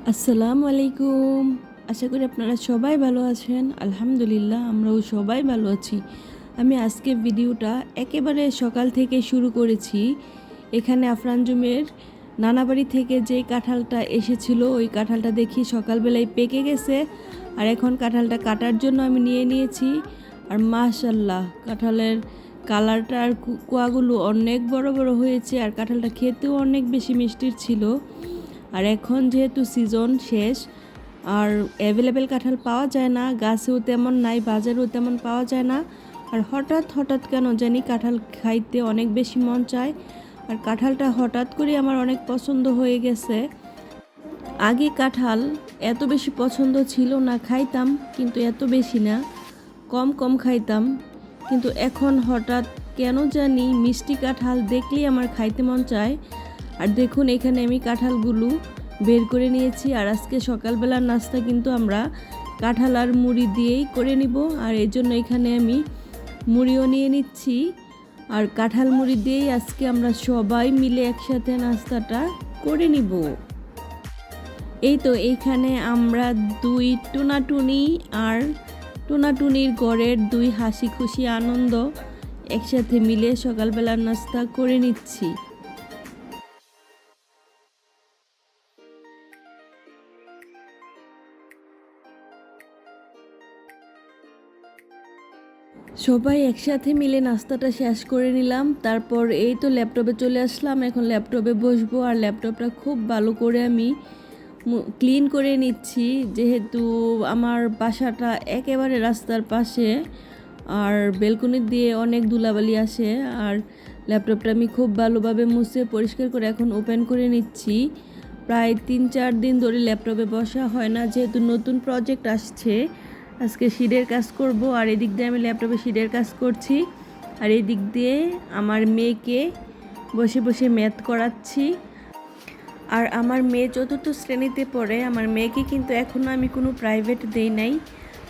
আসসালামু আলাইকুম। আশা করি আপনারা সবাই ভালো আছেন। আলহামদুলিল্লাহ আমরাও সবাই ভালো আছি। আমি আজকে ভিডিওটা একেবারে সকাল থেকে শুরু করেছি। এখানে আফরানজুমের নানা বাড়ি থেকে যে কাঁঠালটা এসেছিল ওই কাঁঠালটা দেখি সকালবেলায় পেকে গেছে। আর এখন কাঁঠালটা কাটার জন্য আমি নিয়ে নিয়েছি। আর মাশাল্লাহ কাঁঠালের কালারটা আর কোয়াগুলো অনেক বড় বড় হয়েছে। আর কাঁঠালটা খেতেও অনেক বেশি মিষ্টির ছিল। আর এখন যেহেতু সিজন শেষ আর অ্যাভেলেবেল কাঁঠাল পাওয়া যায় না, গাছেও তেমন নাই, বাজারেও তেমন পাওয়া যায় না। আর হঠাৎ হঠাৎ কেন জানি কাঁঠাল খাইতে অনেক বেশি মন চায়। আর কাঁঠালটা হঠাৎ করে আমার অনেক পছন্দ হয়ে গেছে। আগে কাঁঠাল এত বেশি পছন্দ ছিল না, খাইতাম কিন্তু এত বেশি না, কম কম খাইতাম। কিন্তু এখন হঠাৎ কেন জানি মিষ্টি কাঁঠাল দেখলেই আমার খাইতে মন চায়। আর দেখুন এখানে আমি কাঁঠালগুলো বের করে নিয়েছি। আর আজকে সকালবেলার নাস্তা কিন্তু আমরা কাঁঠাল আর মুড়ি দিয়েই করে নিব। আর এই জন্য এখানে আমি মুড়িও নিয়ে নিচ্ছি। আর কাঁঠাল মুড়ি দিয়েই আজকে আমরা সবাই মিলে একসাথে নাস্তাটা করে নিব। এই তো এইখানে আমরা দুই টুনাটুনি আর টুনাটুনির ঘরের দুই হাসি খুশি আনন্দ একসাথে মিলে সকালবেলার নাস্তা করে নিচ্ছি। সবাই একসাথে মিলে নাস্তাটা শেষ করে নিলাম। তারপর এই তো ল্যাপটপে চলে আসলাম। এখন ল্যাপটপে বসবো আর ল্যাপটপটা খুব ভালো করে আমি ক্লিন করে নিচ্ছি, যেহেতু আমার বাসাটা একেবারে রাস্তার পাশে আর বেলকনি দিয়ে অনেক ধুলাবালি আসে। আর ল্যাপটপটা আমি খুব ভালোভাবে মুছে পরিষ্কার করে এখন ওপেন করে নিচ্ছি। প্রায় 3-4 দিন ধরে ল্যাপটপে বসা হয় না, যেহেতু নতুন প্রজেক্ট আসছে। আজকে শিটের কাজ করব আর এদিক দিয়ে আমি ল্যাপটপে শিটের কাজ করছি। আর এই দিক দিয়ে আমার মেয়েকে বসে বসে ম্যাথ করাচ্ছি। আর আমার মেয়ে 4র্থ শ্রেণীতে পড়ে। আমার মেয়েকে কিন্তু এখনও আমি কোনো প্রাইভেট দেই নাই,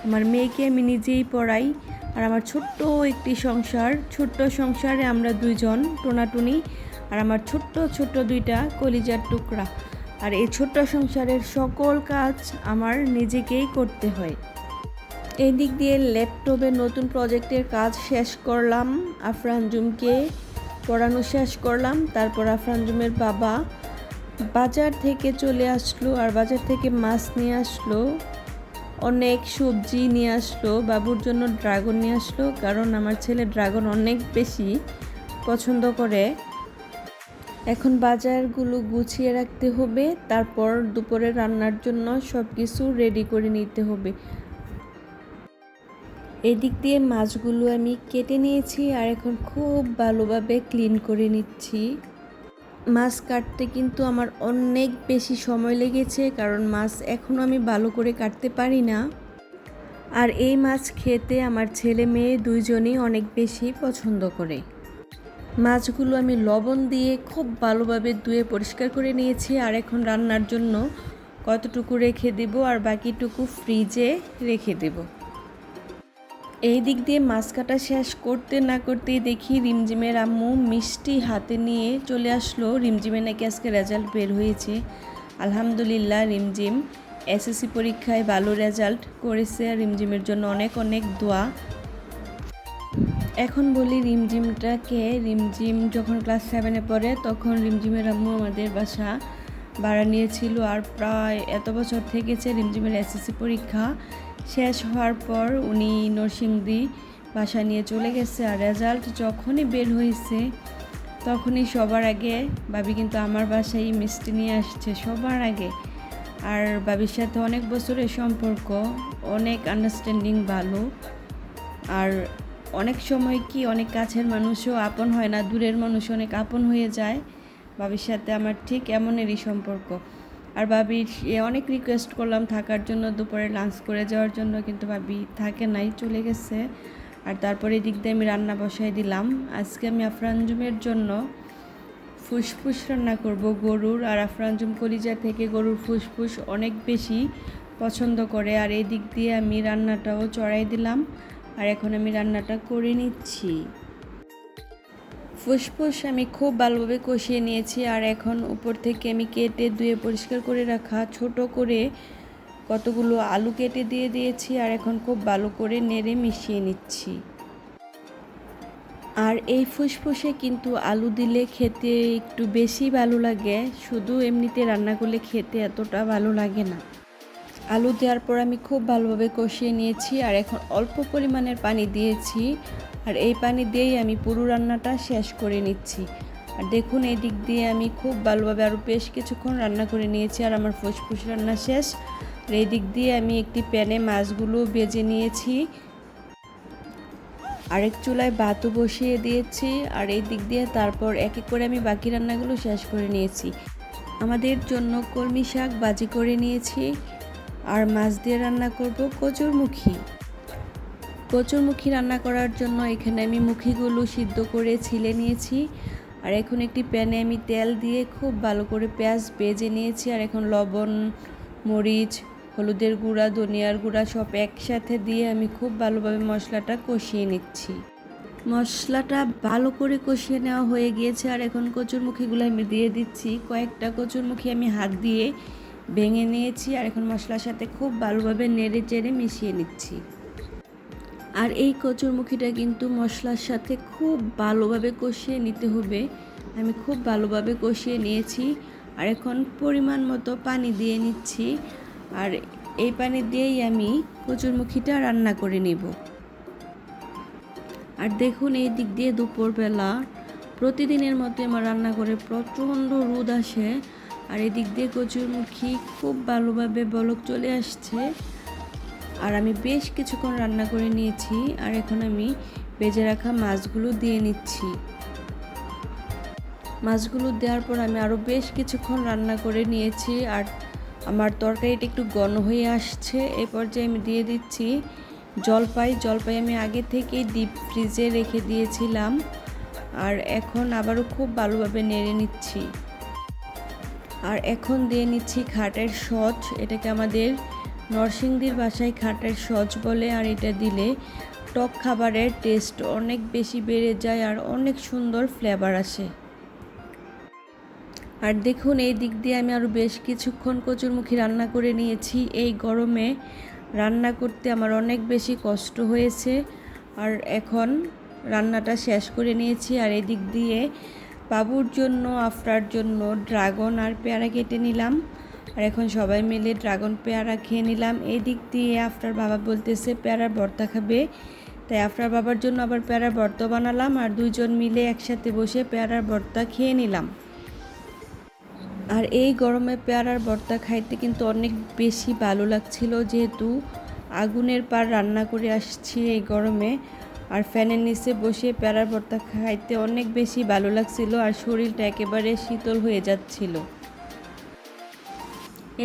আমার মেয়েকে আমি নিজেই পড়াই। আর আমার ছোট্ট একটি সংসার, ছোট্ট সংসারে আমরা দুইজন টোনাটুনি আর আমার ছোট্ট ছোট্ট দুইটা কলিজার টুকরা। আর এই ছোট্ট সংসারের সকল কাজ আমার নিজেকেই করতে হয়। এই দিক দিয়ে ল্যাপটপে নতুন প্রজেক্টের কাজ শেষ করলাম, আফরানজুমকে পড়ানো শেষ করলাম। তারপর আফরানজুমের বাবা বাজার থেকে চলে আসলো আর বাজার থেকে মাছ নিয়ে আসলো, অনেক সবজি নিয়ে আসলো, বাবুর জন্য ড্রাগন নিয়ে আসলো, কারণ আমার ছেলে ড্রাগন অনেক বেশি পছন্দ করে। এখন বাজারগুলো গুছিয়ে রাখতে হবে, তারপর দুপুরে রান্নার জন্য সব কিছু রেডি করে নিতে হবে। এদিক দিয়ে মাছগুলো আমি কেটে নিয়েছি আর এখন খুব ভালোভাবে ক্লিন করে নিচ্ছি। মাছ কাটতে কিন্তু আমার অনেক বেশি সময় লেগেছে, কারণ মাছ এখনও আমি ভালো করে কাটতে পারি না। আর এই মাছ খেতে আমার ছেলে মেয়ে দুইজনই অনেক বেশি পছন্দ করে। মাছগুলো আমি লবণ দিয়ে খুব ভালোভাবে ধুয়ে পরিষ্কার করে নিয়েছি। আর এখন রান্নার জন্য কতটুকু রেখে দেব আর বাকিটুকু ফ্রিজে রেখে দেব। এই দিক দিয়ে মাছ কাটা শেষ করতে না করতেই দেখি রিমঝিমের আম্মু মিষ্টি হাতে নিয়ে চলে আসলো। রিমঝিমের নাকি আজকে রেজাল্ট বের হয়েছে। আলহামদুলিল্লাহ, রিমঝিম এসএসসি পরীক্ষায় ভালো রেজাল্ট করেছে। রিমঝিমের জন্য অনেক অনেক দোয়া। এখন বলি রিমঝিমটাকে, রিমঝিম যখন ক্লাস 7-এ পড়ে তখন রিমঝিমের আম্মু আমাদের বাসা ভাড়া নিয়েছিল। আর প্রায় এত বছর থেকেছে। রিমঝিমের এসএসসি পরীক্ষা শেষ হওয়ার পর উনি নরসিংদী বাসা নিয়ে চলে গেছে। আর রেজাল্ট যখনই বের হয়েছে তখনই সবার আগে ভাবি কিন্তু আমার বাসায় মিষ্টি নিয়ে আসছে সবার আগে। আর ভাবির সাথে অনেক বছরের সম্পর্ক, অনেক আন্ডারস্ট্যান্ডিং ভালো। আর অনেক সময় কি অনেক কাছের মানুষও আপন হয় না, দূরের মানুষ অনেক আপন হয়ে যায়। ভাবির সাথে আমার ঠিক এমনেরই সম্পর্ক। আর ভাবির অনেক রিকোয়েস্ট করলাম থাকার জন্য, দুপুরে লাঞ্চ করে যাওয়ার জন্য, কিন্তু ভাবি থাকে নাই, চলে গেছে। আর তারপরে দিক দিয়ে আমি রান্না বসাই দিলাম। আজকে আমি আফরানজুমের জন্য ফুসফুস রান্না করব গরুর। আর আফরানজুম কলিজা থেকে গরুর ফুসফুস অনেক বেশি পছন্দ করে। আর এই দিক দিয়ে আমি রান্নাটাও চড়াই দিলাম। আর এখন আমি রান্নাটা করে নিচ্ছি। ফুসফুস আমি খুব ভালোভাবে কষিয়ে নিয়েছি, আর এখন উপর থেকে আমি কেটে ধুয়ে পরিষ্কার করে রাখা ছোট করে কতগুলো আলু কেটে দিয়ে দিয়েছি, আর এখন খুব ভালো করে নেড়ে মিশিয়ে নিচ্ছি। আর এই ফুসফুসে কিন্তু আলু দিলে খেতে একটু বেশি ভালো লাগে, শুধু এমনিতে রান্না করলে খেতে এতটা ভালো লাগে না। আলু দেওয়ার পর আমি খুব ভালোভাবে কষিয়ে নিয়েছি, আর এখন অল্প পরিমাণের পানি দিয়েছি, আর এই পানি দিয়েই আমি পুরো রান্নাটা শেষ করে নিচ্ছি। আর দেখুন এই দিক দিয়ে আমি খুব ভালোভাবে আরও বেশ কিছুক্ষণ রান্না করে নিয়েছি, আর আমার ফুসফুস রান্না শেষ। আর এই দিক দিয়ে আমি একটি প্যানে মাছগুলো ভেজে নিয়েছি, আরেক চুলায় ভাতও বসিয়ে দিয়েছি, আর এই দিক দিয়ে তারপর এক এক করে আমি বাকি রান্নাগুলো শেষ করে নিয়েছি। আমাদের জন্য কলমি শাক ভাজি করে নিয়েছি, আর মাছ দিয়ে রান্না করব কচুরমুখী। কচুরমুখী রান্না করার জন্য এখানে আমি মুখিগুলো সিদ্ধ করে ছিলে নিয়েছি, আর এখন একটি প্যানে আমি তেল দিয়ে খুব ভালো করে পেঁয়াজ ভেজে নিয়েছি, আর এখন লবণ, মরিচ, হলুদের গুঁড়া, ধনিয়ার গুঁড়া সব একসাথে দিয়ে আমি খুব ভালোভাবে মশলাটা কষিয়ে নিচ্ছি। মশলাটা ভালো করে কষিয়ে নেওয়া হয়ে গিয়েছে, আর এখন কচুরমুখীগুলো আমি দিয়ে দিচ্ছি। কয়েকটা কচুরমুখী আমি হাত দিয়ে ভেঙে নিয়েছি, আর এখন মশলার সাথে খুব ভালোভাবে নেড়ে চেড়ে মিশিয়ে নিচ্ছি। আর এই কচুরমুখীটা কিন্তু মশলার সাথে খুব ভালোভাবে কষিয়ে নিতে হবে। আমি খুব ভালোভাবে কষিয়ে নিয়েছি, আর এখন পরিমাণ মতো পানি দিয়ে নিচ্ছি, আর এই পানি দিয়েই আমি কচুরমুখীটা রান্না করে নেব। আর দেখুন এই দিক দিয়ে দুপুরবেলা প্রতিদিনের মতো আমার রান্না করে প্রচণ্ড রোদ আসে, আর এই দিক দিয়ে কচুরমুখী খুব ভালোভাবে বলক চলে আসছে, আর আমি বেশ কিছুক্ষণ রান্না করে নিয়েছি। আর এখন আমি ভেজে রাখা মাছগুলো দিয়ে নিচ্ছি। মাছগুলো দেওয়ার পর আমি আরও বেশ কিছুক্ষণ রান্না করে নিয়েছি, আর আমার তরকারিটা একটু ঘন হয়ে আসছে। এই পর্যায়ে আমি দিয়ে দিচ্ছি জলপাই। আমি আগে থেকেই ডিপ ফ্রিজে রেখে দিয়েছিলাম, আর এখন আবারও খুব ভালোভাবে নেড়ে নিচ্ছি। আর এখন দিয়ে নিচ্ছি খাটের সজ। এটাকে আমাদের নরসিংদীর ভাষায় খাটের সজ বলে, আর এটা দিলে টক খাবারের টেস্ট অনেক বেশি বেড়ে যায়, আর অনেক সুন্দর ফ্লেভার আসে। আর দেখুন এই দিক দিয়ে আমি আরও বেশ কিছুক্ষণ কচুরমুখী রান্না করে নিয়েছি। এই গরমে রান্না করতে আমার অনেক বেশি কষ্ট হয়েছে, আর এখন রান্নাটা শেষ করে নিয়েছি। আর এই দিক দিয়ে বাবুর জন্য, আফরার জন্য ড্রাগন আর পেয়ারা কেটে নিলাম, আর এখন সবাই মিলে ড্রাগন পেয়ারা খেয়ে নিলাম। এই দিক দিয়ে আফরার বাবা বলতেছে পেয়ারার ভর্তা খাবে, তাই আফরার বাবার জন্য আবার পেয়ারার ভর্তা বানালাম, আর দুইজন মিলে একসাথে বসে পেয়ারার ভর্তা খেয়ে নিলাম। আর এই গরমে পেয়ারার ভর্তা খাইতে কিন্তু অনেক বেশি ভালো লাগছিল, যেহেতু আগুনের পার রান্না করে আসছি এই গরমে, আর ফ্যানের নিচে বসে পেয়ারার ভর্তা খাইতে অনেক বেশি ভালো লাগছিল, আর শরীরটা একেবারে শীতল হয়ে যাচ্ছিল।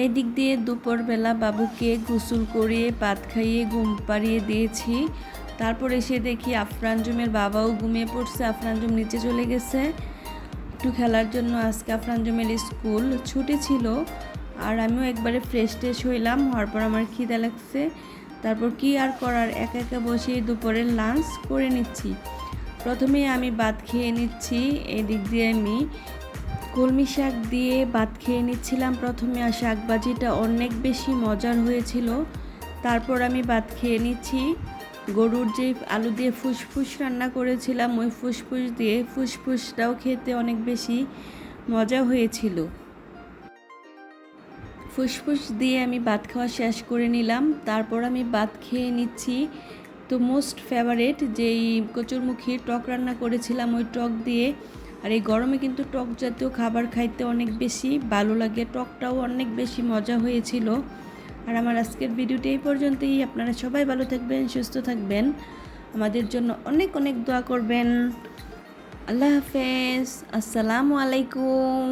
এই দিক দিয়ে দুপুরবেলা বাবুকে গোসল করিয়ে ভাত খাইয়ে ঘুম পাড়িয়ে দিয়েছি। তারপর এসে দেখি আফরানজুমের বাবাও ঘুমিয়ে পড়ছে। আফরানজুম নিচে চলে গেছে একটু খেলার জন্য। আজকে আফরানজুমের স্কুল ছুটি ছিল, আর আমিও একবারে ফ্রেশ ট্রেশ হইলাম। হওয়ার পর আমার খিদা লাগছে, তারপর কি আর করার, একা একা বসে দুপুরের লাঞ্চ করে নিচ্ছি। প্রথমে আমি ভাত খেয়ে নিচ্ছি। এদিক দিয়ে আমি কলমি শাক দিয়ে ভাত খেয়ে নিচ্ছিলাম প্রথমে, আর শাক ভাজিটা অনেক বেশি মজার হয়েছিল। তারপর আমি ভাত খেয়ে নিচ্ছি। গরুর যে আলু দিয়ে ফুসফুস রান্না করেছিলাম, ওই ফুসফুসটাও খেতে অনেক বেশি মজা হয়েছিল। ফুসফুস দিয়ে আমি ভাত খাওয়া শেষ করে নিলাম। তারপর আমি ভাত খেয়ে নিচ্ছি। তো মোস্ট ফেভারেট যেই কচুরমুখীর টক রান্না করেছিলাম, ওই টক দিয়ে। আর এই গরমে কিন্তু টক জাতীয় খাবার খাইতে অনেক বেশি ভালো লাগে, টকটাও অনেক বেশি মজা হয়েছিল। আর আমার আজকের ভিডিওটি এই পর্যন্তই। আপনারা সবাই ভালো থাকবেন, সুস্থ থাকবেন, আমাদের জন্য অনেক অনেক দোয়া করবেন। আল্লাহ হাফেজ, আসসালামু আলাইকুম।